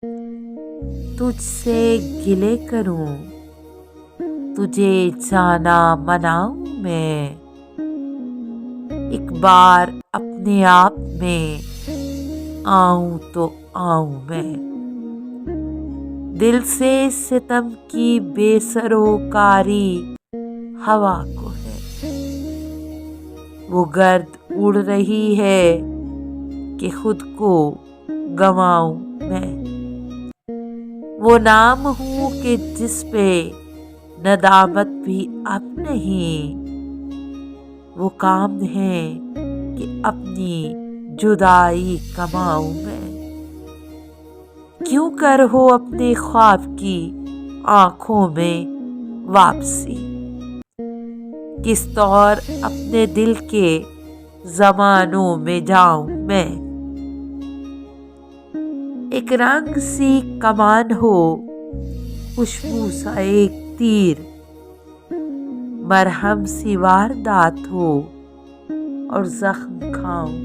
تجھ سے گلے کروں، تجھے جانا مناؤں میں، ایک بار اپنے آپ میں آؤں تو آؤں میں۔ دل سے ستم کی بے سروکاری ہوا کو ہے، وہ گرد اڑ رہی ہے کہ خود کو گنواؤں میں۔ وہ نام ہوں کہ جس پہ ندامت بھی اب نہیں، وہ کام ہے کہ اپنی جدائی کماؤں میں۔ کیوں کر ہو اپنے خواب کی آنکھوں میں واپسی، کس طور اپنے دل کے زمانوں میں جاؤں میں۔ ایک رنگ سی کمان ہو، خوشبو سا ایک تیر، مرہم سی واردات ہو اور زخم کھاؤں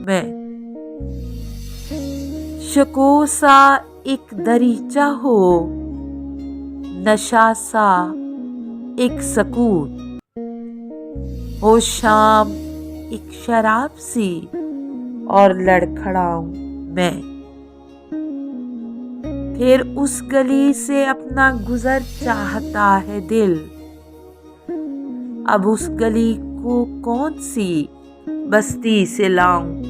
میں۔ شکوہ سا ایک دریچہ ہو، نشہ سا ایک سکون، ہو شام ایک شراب سی اور لڑکھڑاؤں میں۔ پھر اس گلی سے اپنا گزر چاہتا ہے دل، اب اس گلی کو کون سی بستی سے لاؤں